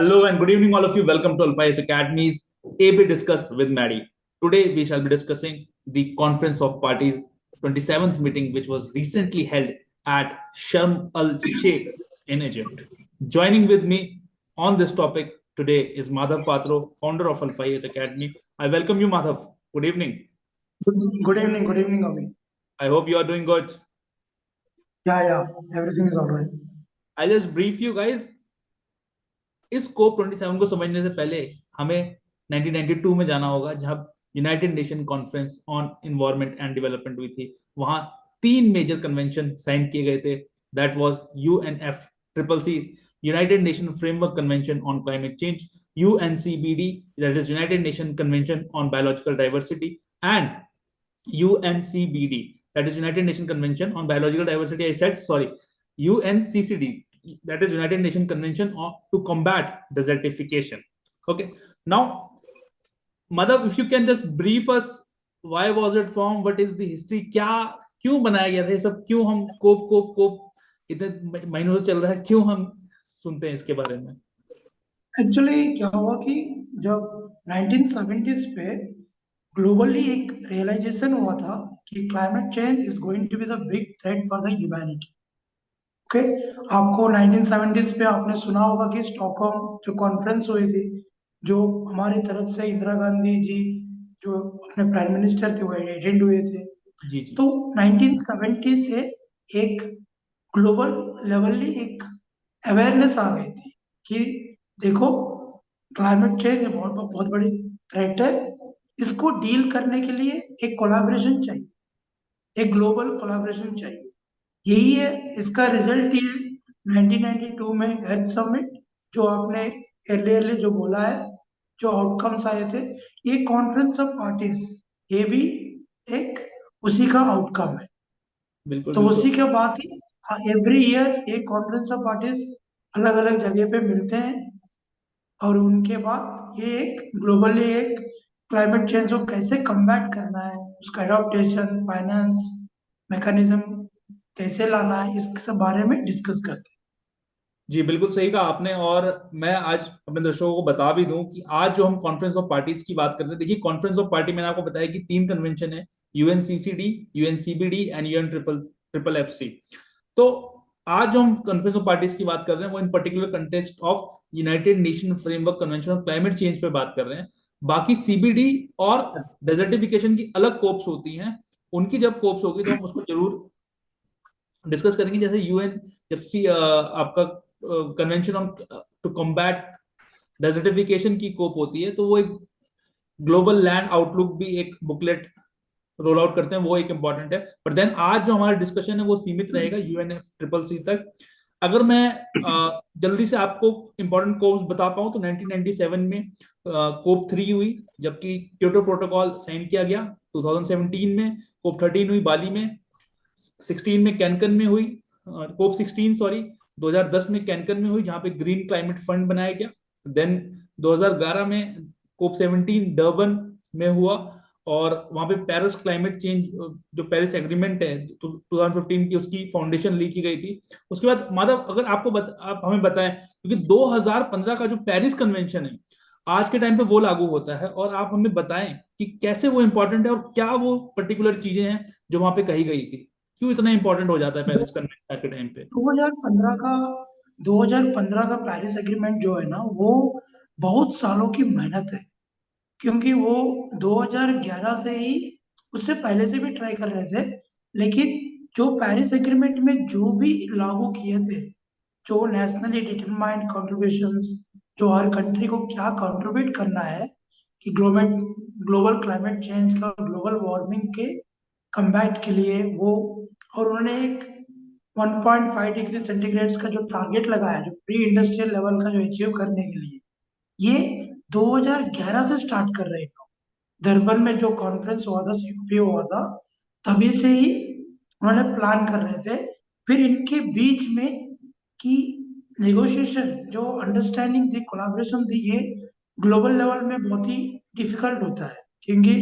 Hello and good evening, all of you. Welcome to Alpha Academy's AB Discuss with Maddie. Today, we shall be discussing the Conference of Parties 27th meeting, which was recently held at Sharm el Sheikh in Egypt. Joining with me on this topic today is Madhav Patro, founder of Alpha Academy. I welcome you, Madhav. Good evening. Good evening, Avi. I hope you are doing good. Yeah, everything is all right. I'll just brief you guys. इस कोप 27 को समझने से पहले हमें 1992 में जाना होगा, जहां United nation conference on environment and development हुई थी। वहां तीन मेजर कन्वेंशन साइन किए गए थे। That was UNF triple C, United Nation framework convention on climate change, UNCBD, that is United Nation convention on biological diversity, and UNCBD, that is United Nations Convention on Biological Diversity. I said sorry, UNCCD, that is United Nations Convention to combat desertification. Okay, now Madhav, if you can just brief us, why was it formed, what is the history, क्या क्यों बनाया गया था ये सब, क्यों हम कोप कोप कोप इतने महीनों से चल रहा है, क्यों हम सुनते हैं इसके बारे में। एक्चुअली क्या हुआ कि जब 1970s पे ग्लोबली एक रियलाइजेशन हुआ था कि climate change is going to be the big threat for the humanity. Okay, आपको 1970s पे आपने सुना होगा कि स्टॉकहोम जो कॉन्फ्रेंस हुई थी, जो हमारी तरफ से इंदिरा गांधी जी जो अपने प्राइम मिनिस्टर थे वो अटेंड हुए थे। जी जी। तो 1970 से एक ग्लोबल लेवली एक अवेयरनेस आ गई थी कि देखो, क्लाइमेट चेंज बहुत बहुत बड़ी थ्रेट है। इसको डील करने के लिए एक कोलैबोरेशन चाहिए, एक ग्लोबल कोलैबोरेशन चाहिए। यही है, इसका रिजल्ट ये 1992 में अर्थ समिट, जो आपने अर्लियरली जो बोला है, जो आउटकम्स आए थे, ये कॉन्फ्रेंस ऑफ पार्टीज, ये भी एक उसी का आउटकम है। बिल्कुल तो बिल्कुल। उसी के बाद ही एवरी ईयर ये कॉन्फ्रेंस ऑफ पार्टीज अलग अलग जगह पे मिलते हैं, और उनके बाद ये एक ग्लोबली एक क्लाइमेट चेंज को कैसे कम्बैट करना है, उसका एडॉप्टेशन, फाइनेंस, मैकेनिज्म कैसे लाना है, इस सब बारे में डिस्कस करते जी बिल्कुल सही कहा आपने। और मैं आज अपने दर्शकों को बता भी दूं कि आज जो हम कॉन्फ्रेंस ऑफ पार्टीज की बात करते हैं, देखिए कॉन्फ्रेंस ऑफ पार्टी मैंने आपको बताया कि तीन कन्वेंशन है, UNCCD, UNCBD and UN triple triple F C. तो आज जो हम कॉन्फ्रेंस ऑफ पार्टीज की बात कर रहे हैं वो इन particular context of United Nation framework convention of climate change पे बात कर रहे हैं। बाकी सीबीडी और डेजर्टिफिकेशन की अलग कोप्स होती हैं, उनकी जब कोप्स होगी तो हम उसको जरूर डिस्कस करेंगे। जैसे यूएन जब सी आपका convention on to combat desertification की कोप होती है, तो वो एक ग्लोबल लैंड आउटलुक भी एक बुकलेट रोल आउट करते हैं, वो एक इंपॉर्टेंट है। पर देन आज जो हमारा डिस्कशन है वो सीमित रहेगा यूएनएफ ट्रिपल सी तक। अगर मैं जल्दी से आपको इंपॉर्टेंट कोप्स बता पाऊं तो 1997 में कोप 3 हुई, जबकि क्योटो प्रोटोकॉल साइन किया गया। 2017 में कोप 13 हुई बाली में, 16 में कैनकन में हुई, कोप 16 सॉरी 2010 में कैनकन में हुई, जहां पे ग्रीन क्लाइमेट फंड बनाया गया। देन 2011 में कोप 17 डर्बन में हुआ, और वहां पे पेरिस क्लाइमेट चेंज जो पेरिस एग्रीमेंट है तो 2015 की, उसकी फाउंडेशन ली की गई थी। उसके बाद माधव, अगर आपको आप हमें बताएं, क्योंकि 2015 का जो पेरिस कन्वेंशन है आज के टाइम पे वो लागू होता है, और आप हमें बताएं कि कैसे वो इंपॉर्टेंट है और क्या वो पर्टिकुलर चीजें हैं जो वहां पे कही गई थी, क्यों इतना इंपॉर्टेंट हो जाता है हैं। पेरिस कन्वेंशन आज के टाइम पे। 2015 का 2015 का पेरिस एग्रीमेंट जो है ना, वो बहुत सालों की मेहनत है। क्योंकि वो 2011 से ही, उससे पहले से भी ट्राई कर रहे थे, लेकिन जो पेरिस एग्रीमेंट में जो भी लागू किए थे, जो नेशनली डिटरमाइंड कॉन्ट्रीब्यूशंस, जो हर कंट्री को क्या कंट्रीब्यूट करना है कि ग्लोबल ग्लोबल क्लाइमेट चेंज का, ग्लोबल वार्मिंग के कम्बैट के लिए वो, और उन्होंने एक 1.5 डिग्री सेंटीग्रेड का जो टारगेट लगाया, जो प्री इंडस्ट्रियल लेवल का जो अचीव करने के लिए, ये 2011 से स्टार्ट कर रहे हैं। दरबन में जो कॉन्फ्रेंस हुआ था, सीओपी हुआ था, तभी से ही उन्होंने प्लान कर रहे थे। फिर इनके बीच में कि नेगोशिएशन, जो अंडरस्टैंडिंग थी, कोलैबोरेशन थी, ये ग्लोबल लेवल में बहुत ही डिफिकल्ट होता है, क्योंकि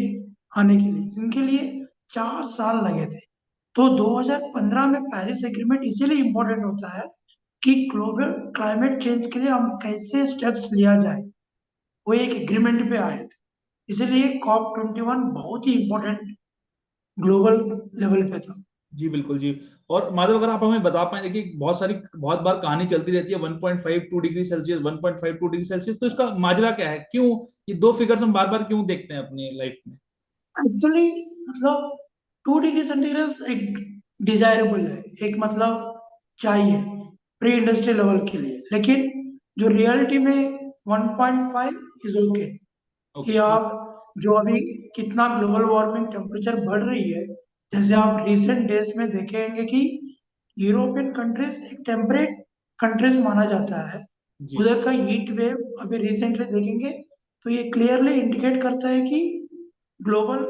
आने के लिए इनके लिए 4 साल लगे थे। तो 2015 में पेरिस एग्रीमेंट इसीलिए इम्पोर्टेंट होता है कि ग्लोबल क्लाइमेट चेंज के लिए हम कैसे स्टेप्स लिया जाए, वो एक एग्रीमेंट पे आए थे। इसीलिए COP 21 बहुत ही इम्पोर्टेंट ग्लोबल लेवल पे था। जी बिल्कुल जी। और माधव, अगर आप हमें बता पाए, देखिए बहुत बार कहानी चलती रहती है 1.52 डिग्री सेल्सियस, 1.52 डिग्री सेल्सियस, तो इसका माजरा क्या है? क्यों ये दो फिगर्स हम बार बार क्यों देखते हैं अपनी लाइफ में? एक्चुअली मतलब 2 डिग्री सेंटीग्रेड एक डिजायरेबल है, एक मतलब चाहिए प्री इंडस्ट्रियल लेवल के लिए, लेकिन जो रियलिटी में 1.5 इज ओके। ओके। कि आप जो अभी कितना ग्लोबल वार्मिंग टेम्परेचर बढ़ रही है, जैसे आप रिसेंट डेज में देखेंगे कि यूरोपियन कंट्रीज एक टेम्परेट कंट्रीज माना जाता है। जी। उधर का हीट वेव अभी रिसेंटली देखेंगे तो ये क्लियरली इंडिकेट करता है कि ग्लोबल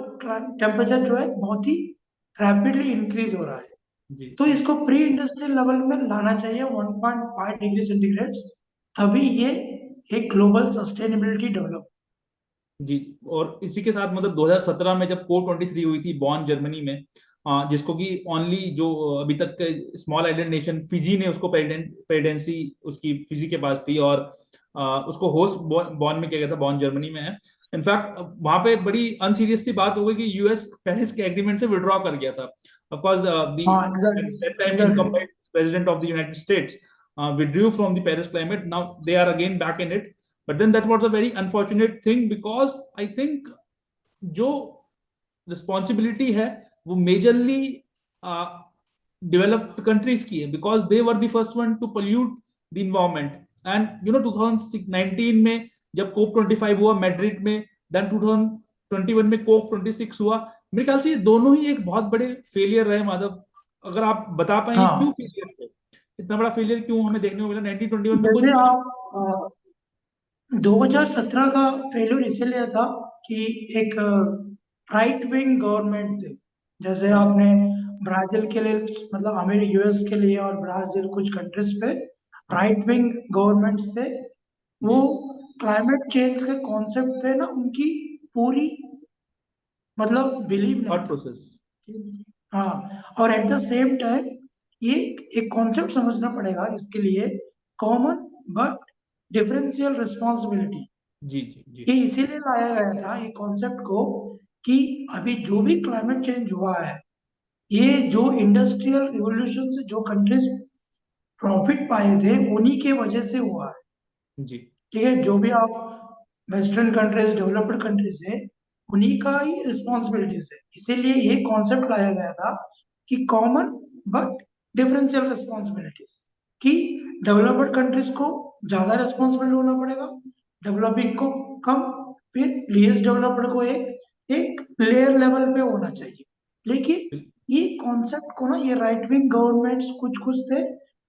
टेम्परेचर जो है बहुत ही रैपिडली इंक्रीज हो रहा है। जी। तो इसको प्री इंडस्ट्रियल लेवल में लाना चाहिए 1.5 डिग्री सेंटीग्रेड, तभी ये एक ग्लोबल सस्टेनेबिलिटी डेवलप। जी। और इसी के साथ मतलब 2017 में जब COP 23 हुई थी बॉन जर्मनी में, जिसको कि ओनली जो अभी तक स्मॉल आइलैंड नेशन फिजी ने उसको प्रेसिडेंसी उसकी फिजी के पास थी, और उसको होस्ट बॉन में किया गया था, बॉन जर्मनी में है। इनफैक्ट वहां पे बड़ी अनसीरियस सी बात हो गई कि यूएस पेरिस के एग्रीमेंट से विड्रॉ कर गया था। ऑफ कोर्स द हाँ, exactly that time exactly. Incumbent president of the United States withdrew from the Paris climate. Now they are again back in it. But then that was a very unfortunate thing, because I think जो responsibility है वो majorly developed countries की है, because they were the first one two pollute the environment. And 2019 में जब COP 25 हुआ Madrid में, then 2021 में COP 26 हुआ, मेरे ख्याल से ये दोनों ही एक बहुत बड़े फेलियर रहे माधव। अगर आप बता पाएंगे क्यों हाँ, फेलियर थे, इतना बड़ा फेलियर क्यों हमें देखने को मिला 1921 में कुछ जैसे नहीं? आप 2017 का फेल्यूर इसीलिए था कि एक राइट विंग गवर्नमेंट थे। जैसे जी। आपने ब्राजील के लिए, मतलब अमेरिका यूएस के लिए और ब्राजील कुछ कंट्रीज पे राइट विंग गवर्नमेंट्स थे। वो जी। क्लाइमेट चेंज के कॉन्सेप्ट पे ना उनकी पूरी मतलब बिलीव नहीं थॉट था। प्रोसेस। हाँ, और एट द सेम टाइम ये एक कॉन्सेप्ट समझना पड़ेगा इसके लिए, कॉमन बट डिफरेंशियल रिस्पॉन्सिबिलिटी। जी जी जी। ये इसीलिए लाया गया था ये कॉन्सेप्ट को कि अभी जो भी क्लाइमेट चेंज हुआ है, ये जो इंडस्ट्रियल रिवोल्यूशन से जो कंट्रीज प्रॉफिट पाए थे उन्हीं के वजह से हुआ है। जी। ठीक है, जो भी आप वेस्टर्न कंट्रीज डेवलप्ड कंट्रीज है, उन्हीं का ही रिस्पॉन्सिबिलिटीज है। इसीलिए ये कॉन्सेप्ट लाया गया था कि कॉमन बट डिफरेंशियल रिस्पॉन्सिबिलिटीज, कि डेवलप्ड कंट्रीज को ज्यादा रिस्पॉन्सिबल होना पड़ेगा, डेवलपिंग को कम, फिर लीस्ट डेवलप्ड को एक लेयर लेवल पे होना चाहिए। लेकिन ये कॉन्सेप्ट को ना ये राइट विंग गवर्नमेंट्स कुछ कुछ थे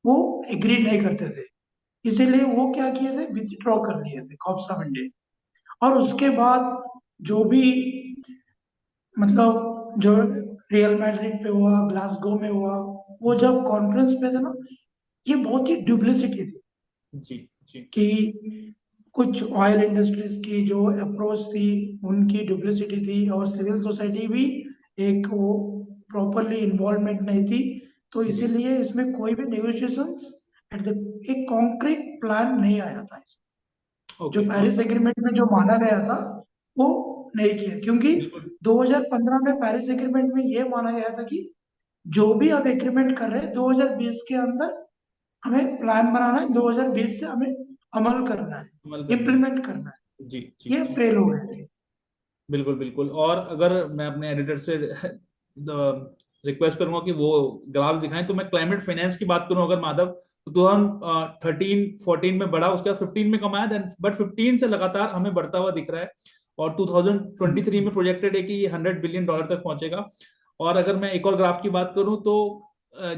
वो एग्री नहीं करते थे। इसीलिए वो क्या किए थे, विथड्रॉ कर लिए थे COP 17। और उसके बाद जो भी मतलब जो रियल मैड्रिड पे हुआ, ग्लासगो में हुआ, वो जी। जब कॉन्फ्रेंस पे थे ना, ये बहुत ही डुप्लिसिटी थी। जी। जी। कि कुछ ऑयल इंडस्ट्रीज की जो अप्रोच थी उनकी डुप्लिसिटी थी, और सिविल सोसाइटी भी एक वो प्रॉपरली इन्वॉल्वमेंट नहीं थी। तो जी। इसीलिए इसमें कोई भी नेगोशिएशंस एट द एक कॉन्क्रीट प्लान नहीं आया था। जो ओके। पेरिस एग्रीमेंट में जो माना गया था वो नहीं किया, क्योंकि बिल्कुल 2015 में पेरिस एग्रीमेंट में ये माना गया था कि जो भी आप एग्रीमेंट कर रहे हैं 2020 के अंदर हमें प्लान बनाना है, 2020 से हमें अमल करना है, अमल करना है। इम्प्लीमेंट करना जी है। जी ये जी। फेल हो गए थे। बिल्कुल बिल्कुल। और अगर मैं अपने एडिटर से रिक्वेस्ट करूंगा कि वो ग्राफ दिखाएं, तो मैं क्लाइमेट फाइनेंस की बात करूं अगर माधव, तो 2013-14 में बढ़ा, उसके बाद 15 में कमाया, देन बट 15 से लगातार हमें बढ़ता हुआ दिख रहा है। और 2023 में प्रोजेक्टेड है कि ये $100 बिलियन तक पहुंचेगा। और अगर मैं एक और ग्राफ की बात करूं तो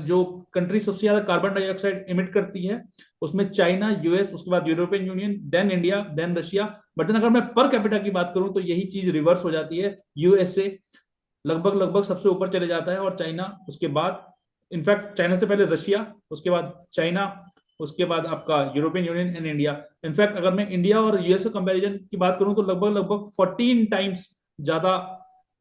जो कंट्री सबसे ज्यादा कार्बन डाइऑक्साइड इमिट करती है, उसमें चाइना, यूएस, उसके बाद European Union, then India, then Russia. But then अगर मैं पर कैपिटा की बात करूं तो यही चीज रिवर्स हो जाती है। यूएसए लगभग लगभग सबसे ऊपर चले जाता है, और चाइना उसके बाद, इनफैक्ट चाइना से पहले रशिया, उसके बाद चाइना, उसके बाद आपका European union and India. In fact अगर मैं इंडिया और यूएस के कंपैरिजन की बात करूं तो लगभग लगभग 14 टाइम्स ज्यादा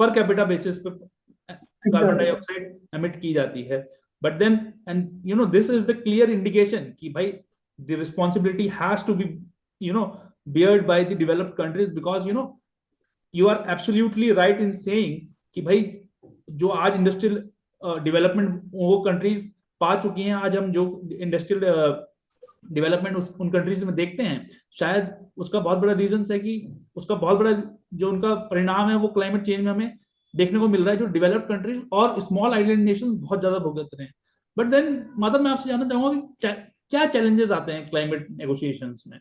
पर कैपिटा बेसिस पे कार्बन एग्जैक्टली। डाइऑक्साइड एमिट की जाती है। But then and this is the clear indication कि भाई the responsibility has to be you know beared by the developed countries, because you are absolutely right in saying कि भाई जो आज industrial development वो कंट्रीज पा चुकी हैं, आज हम जो इंडस्ट्रियल डेवलपमेंट उन कंट्रीज में देखते हैं, शायद उसका बहुत बड़ा रीजन है कि उसका बहुत बड़ा जो उनका परिणाम है वो क्लाइमेट चेंज में हमें देखने को मिल रहा है, जो डेवलप्ड कंट्रीज और स्मॉल आइलैंड नेशंस बहुत ज्यादा भुगत रहे हैं। बट देन मतलब मैं आपसे जानना चाहूंगा कि क्या चैलेंजेस आते हैं क्लाइमेट नेगोशिएशंस में?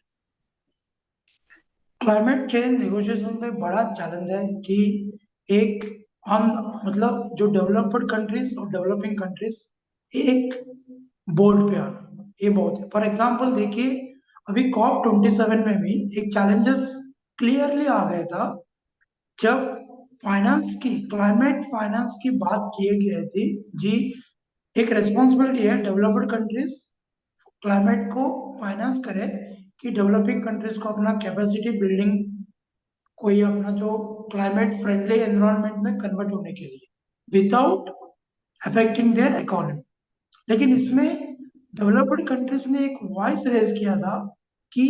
क्लाइमेट चेंज नेगोशिएशन में बड़ा चैलेंज है कि एक हम मतलब जो डेवलप्ड कंट्रीज और डेवलपिंग कंट्रीज एक बोर्ड पे आना, ये बहुत है। फॉर एग्जांपल देखिए, अभी COP 27 में भी एक चैलेंजेस क्लियरली आ गया था, जब फाइनेंस की क्लाइमेट फाइनेंस की बात की गई थी। जी, एक रिस्पॉन्सिबिलिटी है डेवलप्ड कंट्रीज क्लाइमेट को फाइनेंस करे कि डेवलपिंग कंट्रीज को अपना कैपेसिटी बिल्डिंग, कोई अपना जो क्लाइमेट फ्रेंडली एनवायरनमेंट में कन्वर्ट होने के लिए विदाउट अफेक्टिंग देयर इकोनॉमी। लेकिन इसमें डेवलप्ड कंट्रीज ने एक वॉइस रेज किया था कि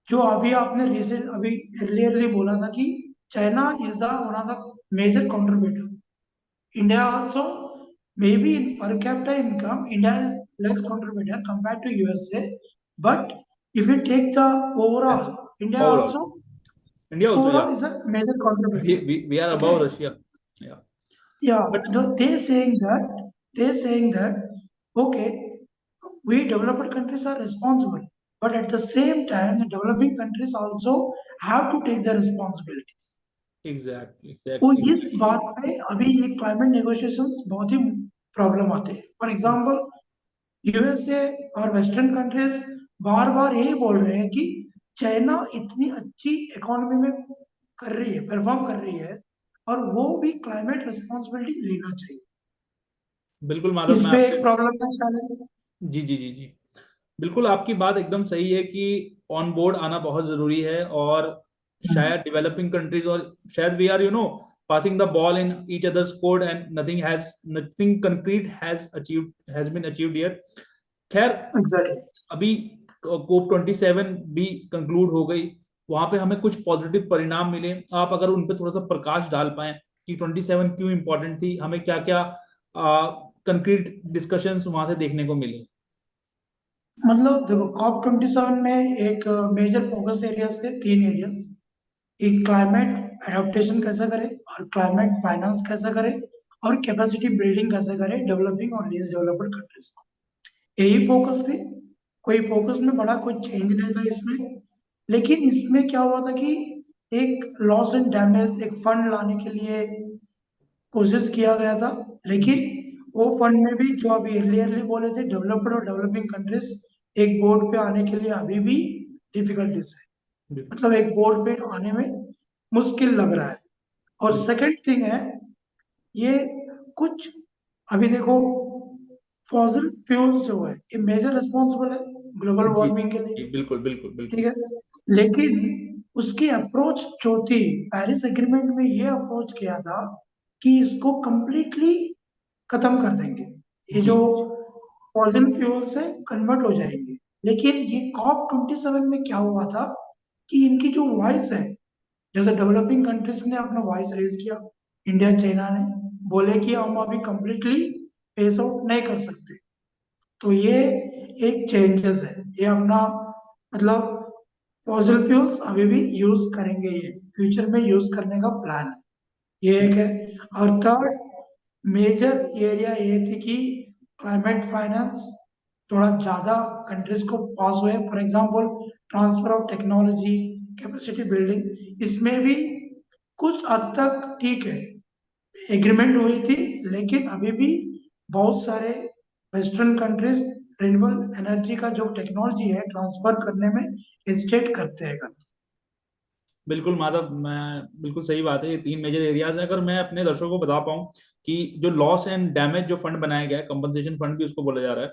जो अभी आपने रिसेंट अभी अर्लियरली बोला था कि China is the one of the major contributor, India also, maybe in per capita income, India is less contributor compared to USA. But if we take the overall, India Overall, also India also, yeah, overall is a major contributor. we are above Okay, Russia. Yeah, yeah, but they saying that okay, we developed countries are responsible, but at the same time, the developing countries also have to take the responsibilities. exactly, तो exactly. इस बात पे अभी ये climate negotiations बहुत ही problem आते हैं। For example, USA और वेस्टर्न कंट्रीज बार बार यही बोल रहे हैं कि चाइना इतनी अच्छी इकोनॉमी में कर रही है, परफॉर्म कर रही है, और वो भी क्लाइमेट रिस्पॉन्सिबिलिटी लेना चाहिए। बिल्कुल माधव, इस मैं पे आपसे एक प्रॉब्लम है, चैलेंज। जी जी जी जी, बिल्कुल आपकी बात एकदम सही है कि ऑन बोर्ड आना बहुत जरूरी है। और शायद डेवलपिंग कंट्रीज और शायद we are passing the ball in each others court and nothing concrete has been achieved yet. खैर, एग्जैक्टली। अभी COP 27 भी कंक्लूड हो गई, वहां पे हमें कुछ पॉजिटिव परिणाम मिले। आप अगर उन पे थोड़ा सा प्रकाश डाल पाए कि 27 क्यों इंपॉर्टेंट थी, हमें क्या क्या कंक्रीट डिस्कशंस वहां से देखने को मिले? मतलब देखो, COP 27 में एक मेजर फोकस एरियाज थे, 3 एरियाज। एक क्लाइमेट एडेप्टेशन कैसे करें, और क्लाइमेट फाइनेंस कैसे करें, और कैपेसिटी बिल्डिंग कैसे करें डेवलपिंग और लीस्ट डेवलप्ड कंट्रीज को। यही फोकस थी। कोई फोकस में बड़ा कोई चेंज नहीं था इसमें। लेकिन इसमें क्या हुआ था कि एक लॉस एंड डैमेज, एक फंड लाने के लिए कोशिश किया गया था। लेकिन जी, वो फंड में भी जो अभी अर्लियरली बोले थे, डेवलप्ड और डेवलपिंग कंट्रीज एक बोर्ड पे आने के लिए अभी भी डिफिकल्टीज है। जी, मतलब एक बोर्ड पे आने में मुश्किल लग रहा है। और जी, सेकंड थिंग है, ये कुछ अभी देखो, फॉसिल फ्यूल्स जो है ये मेजर रिस्पॉन्सिबल है ग्लोबल जी, वार्मिंग के लिए। जी, बिल्कुल बिल्कुल ठीक बिल्कुल। है, लेकिन उसकी अप्रोच जो थी, पेरिस एग्रीमेंट में ये अप्रोच किया था कि इसको कंप्लीटली खत्म कर देंगे, ये जी, जो फॉसिल फ्यूल से कन्वर्ट हो जाएंगे। लेकिन ये COP 27 में क्या हुआ था कि इनकी जो वॉइस है, जैसे डेवलपिंग कंट्रीज ने अपना वॉइस रेज किया, इंडिया चाइना ने बोले कि हम अभी कंप्लीटली फेस आउट नहीं कर सकते। तो ये एक चेंजेस है, ये अपना मतलब फॉसिल फ्यूल्स अभी भी यूज करेंगे, ये फ्यूचर में यूज करने का प्लान है, ये एक है। और थर्ड मेजर एरिया ये थी कि क्लाइमेट फाइनेंस थोड़ा ज्यादा कंट्रीज को पास हुए। For example, transfer of technology, capacity building, इसमें भी कुछ हद तक ठीक है, एग्रीमेंट हुई थी। लेकिन अभी भी बहुत सारे वेस्टर्न कंट्रीज रिन्यूएबल एनर्जी का जो टेक्नोलॉजी है ट्रांसफर करने में हेजिटेट करते हैं। बिल्कुल माधव, मैं बिल्कुल सही बात है, ये तीन मेजर एरियाज हैं। अगर मैं अपने दर्शकों को बता पाऊं कि जो लॉस एंड डैमेज जो फंड बनाया गया है, कंपनसेशन फंड भी उसको बोला जा रहा है,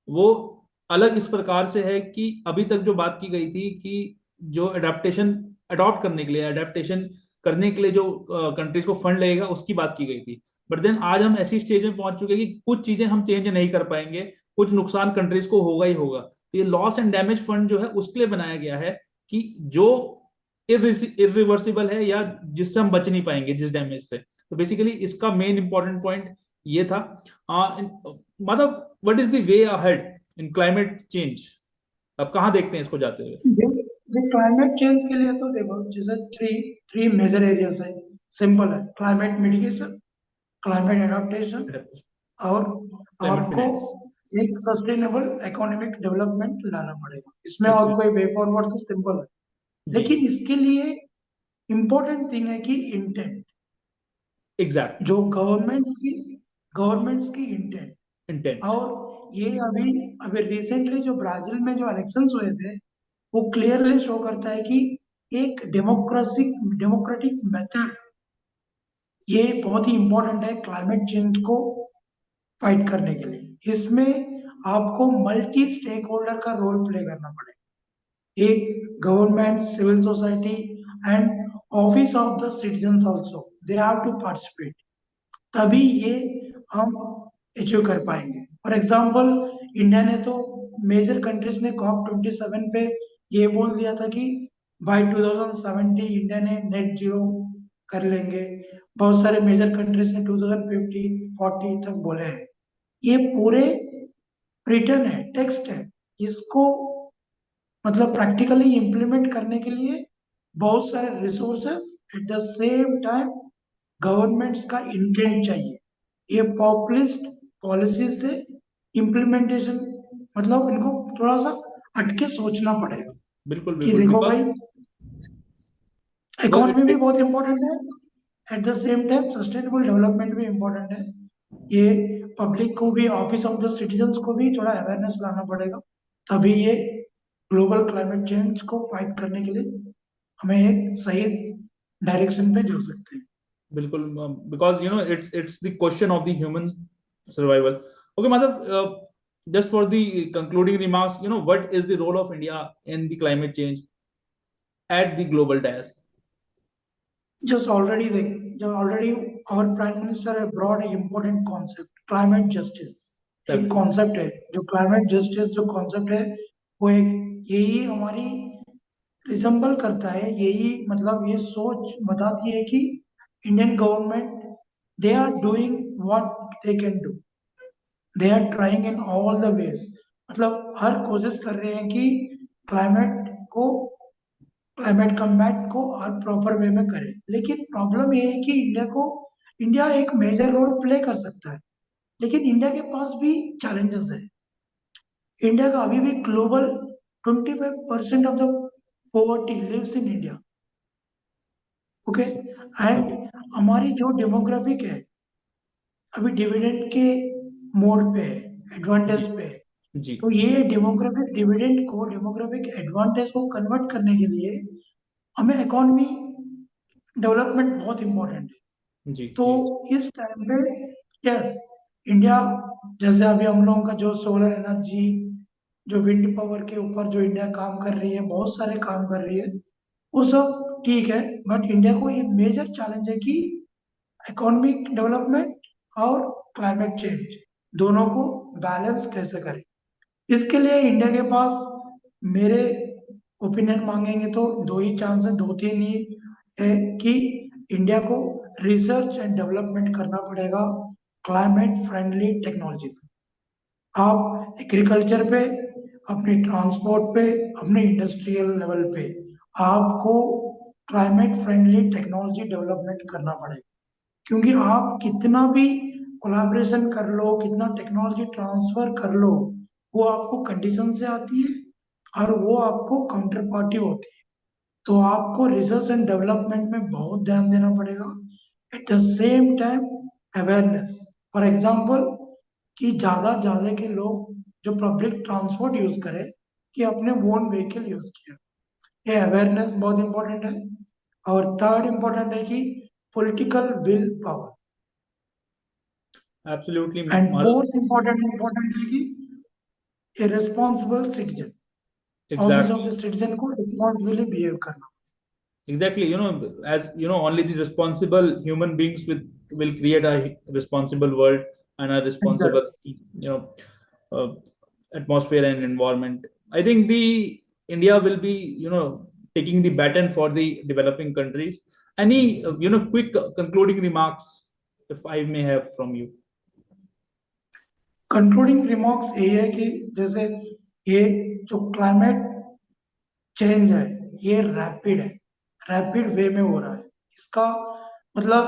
वो अलग इस प्रकार से है कि अभी तक जो बात की गई थी कि जो अडेप्टेशन करने के लिए जो कंट्रीज को फंड लगेगा उसकी बात की गई थी। बट देन आज हम ऐसी स्टेज में पहुंच चुके हैं कि कुछ चीजें हम चेंज नहीं कर पाएंगे, कुछ नुकसान कंट्रीज को होगा ही होगा। तो ये लॉस एंड डैमेज फंड जो है उसके लिए बनाया गया है कि जो इरिवर्सिबल है या जिससे हम बच नहीं पाएंगे जिस डैमेज से। तो बेसिकली इसका मेन इंपॉर्टेंट पॉइंट ये था। मतलब what is the way ahead in climate change, अब कहाँ देखते हैं इसको जाते हुए? ये क्लाइमेट चेंज के लिए तो देखो, जैसे थ्री थ्री मेजर एरियाज है। सिंपल है, क्लाइमेट मिटिगेशन, क्लाइमेट एडाप्टेशन, और क्लाइमेट आपको फाइनेंस। एक सस्टेनेबल इकोनॉमिक डेवलपमेंट लाना पड़ेगा। इसमें और एब्सोल्युटली। कोई वे फॉरवर्ड तो सिंपल है। जी। लेकिन इसके लिए इम्पोर्टेंट थिंग है कि इंटेंट, एग्जैक्टली। जो गवर्नमेंट्स की इंटेंट। इंटेंट। और ये अभी अभी रिसेंटली जो ब्राजील में जो इलेक्शंस हुए थे, वो क्लियरली शो करता है कि एक डेमोक्रेटिक मेथड ये बहुत ही इंपॉर्टेंट है क्लाइमेट चेंज को फाइट करने के लिए। इसमें आपको मल्टी स्टेक होल्डर का रोल प्ले करना पड़ेगा। एक government, civil society and office of the citizen also, they have to participate. तभी ये हम अचीव कर पाएंगे। फॉर एग्जाम्पल, इंडिया ने तो, मेजर कंट्रीज ने COP27 पे ये बोल दिया था कि बाय 2070 इंडिया ने नेट जीरो कर लेंगे। बहुत सारे मेजर कंट्रीज ने 2050 40 तक बोले हैं। ये पूरे रिटर्न है, टेक्स्ट है। इसको मतलब प्रैक्टिकली इम्प्लीमेंट करने के लिए बहुत सारे resources, at the same time governments का इंटेंट चाहिए। ये पॉपुलिस्ट पॉलिसी से इम्प्लीमेंटेशन, मतलब इनको थोड़ा सा हटके सोचना पड़ेगा बिल्कुल कि बिल्कुल। देखो बिकॉज भाई, बिकॉज इकोनॉमी भी बहुत इंपॉर्टेंट है, at the same time sustainable development भी इंपॉर्टेंट है। ये पब्लिक को भी, ऑफिस ऑफ द सिटीजन्स को भी थोड़ा अवेयरनेस लाना पड़ेगा। तभी ये ग्लोबल क्लाइमेट चेंज को फाइट करने के लिए हमें एक सही डायरेक्शन पे जा सकते हैं। बिल्कुल, because it's the question of the human survival. Okay, मतलब just for the concluding remarks, what is the role of India in the climate change at the global dash? Just already देख, जो already our prime minister है broad ए important concept, climate justice. एक Fabulous. Concept है, जो climate justice जो concept है, वो एक यही हमारी रिसेंबल करता है। यही मतलब ये सोच बताती है कि Indian government, they are doing what they can do, they are trying in all the ways. मतलब हर कोशिश कर रहे हैं कि क्लाइमेट को क्लाइमेट कम्बैट को हर प्रॉपर वे में करे। लेकिन प्रॉब्लम ये है कि इंडिया एक मेजर रोल प्ले कर सकता है, लेकिन इंडिया के पास भी चैलेंजेस है। इंडिया का अभी भी global 25% of the poverty lives in India. Okay. And Okay. हमारी जो डेमोग्राफिक है, अभी डिविडेंड के मोड पे है, जी। एडवांटेज पे है। जी। तो ये डेमोग्राफिक एडवांटेज को कन्वर्ट करने के लिए हमें इकोनॉमी डेवलपमेंट बहुत इंपॉर्टेंट है। जी। तो जी। इस टाइम पे, यस, इंडिया, जैसे अभी हम लोगों का जो सोलर एनर्जी, जो विंड पावर के ऊपर जो इंडिया काम कर रही है, बहुत सारे काम कर रही है, वो सब ठीक है। बट इंडिया को ये मेजर चैलेंज है कि इकोनॉमिक डेवलपमेंट और क्लाइमेट चेंज दोनों को बैलेंस कैसे करें। इसके लिए इंडिया के पास, मेरे ओपिनियन मांगेंगे तो दो ही चांस है, दो तीन ही है कि इंडिया को रिसर्च एंड डेवलपमेंट करना पड़ेगा क्लाइमेट फ्रेंडली टेक्नोलॉजी पे। आप एग्रीकल्चर पे, अपने ट्रांसपोर्ट पे, अपने इंडस्ट्रियल लेवल पे आपको क्लाइमेट फ्रेंडली टेक्नोलॉजी डेवलपमेंट करना पड़ेगा। क्योंकि आप कितना भी कोलैबोरेशन कर लो, कितना टेक्नोलॉजी ट्रांसफर कर लो, वो आपको कंडीशन से आती है और वो आपको काउंटर पार्टी होती है। तो आपको रिसर्च एंड डेवलपमेंट में बहुत ध्यान देना पड़ेगा। At the same time awareness, for example, कि ज्यादा के लोग जो पब्लिक ट्रांसपोर्ट यूज करें, कि अपने ओन व्हीकल यूज किया। ये अवेयरनेस बहुत इंपॉर्टेंट है। और थर्ड इंपॉर्टेंट है कि political will power. Absolutely. And fourth important है कि ए responsible citizen, office of the exactly. Citizen को रिस्पॉन्सिबली बिहेव करना। Exactly. As only the responsible human beings with will create a responsible world and a responsible, Exactly. uh, atmosphere and environment. I think the India will be, taking the baton for the developing countries. Any, quick concluding remarks, if I may have from you? Concluding remarks ये है कि जैसे ये जो climate change है ये rapid है, rapid वे में हो रहा है। इसका मतलब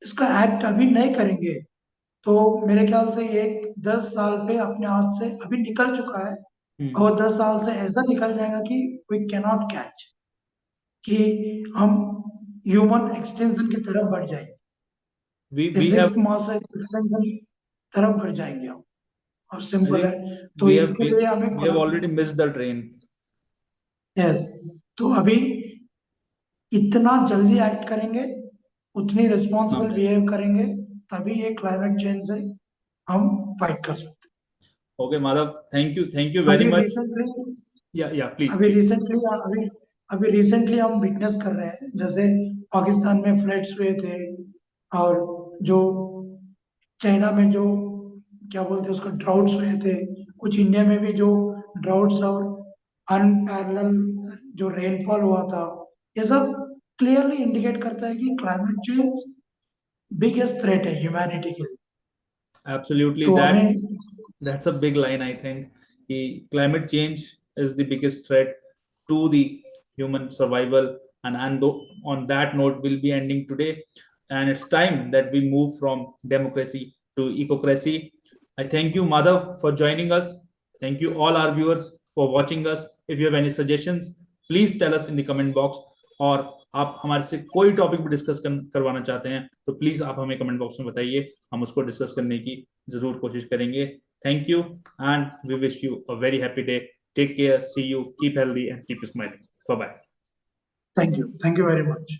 इसका एक्ट अभी नहीं करेंगे तो मेरे ख्याल से ये 10 साल पे अपने हाथ से अभी निकल चुका है, Hmm. और 10 साल से ऐसा निकल जाएगा कि वी कैनॉट कैच, कि हम ह्यूमन एक्सटेंशन की तरफ बढ़ जाएंगे, We ये we have, six mass extension की तरफ बढ़ जाएंगे हम। और I सिंपल think है, तो इसके लिए हमें we have already missed the train. Yes, तो अभी इतना जल्दी एक्ट करेंगे, उतनी रिस्पॉन्सिबल हाँ. बिहेव करेंगे, तभी ये क्लाइमेट चेंज से हम फाइट कर सकते Okay, Madhav, thank you हैं। very much. Yeah, yeah, please, अभी please. रिसेंटली अभी अभी रिसेंटली हम विटनेस कर रहे हैं, जैसे पाकिस्तान में फ्लड्स हुए थे, और जो चाइना में जो क्या बोलते हैं उसको ड्राउट्स हुए थे, कुछ इंडिया में भी जो ड्राउट्स और अनपैरेलल जो रेनफॉल हुआ था, ये सब क्लियरली इंडिकेट करता है कि क्लाइमेट चेंज बिगेस्ट थ्रेट है ह्यूमैनिटी के लिए। Absolutely, तो हमें that's a big line, I think. The climate change is the biggest threat to the human survival. On that note, we'll be ending today. And it's time that we move from democracy to ecocracy. I thank you, Madhav, for joining us. Thank you, all our viewers, for watching us. If you have any suggestions, please tell us in the comment box. और आप हमारे से कोई topic भी discuss करवाना चाहते हैं तो प्लीज आप हमें कमेंट बॉक्स में बताइए, हम उसको डिस्कस करने की जरूर कोशिश करेंगे. Thank you, and we wish you a very happy day. Take care, see you, keep healthy, and keep smiling. Bye bye. Thank you very much.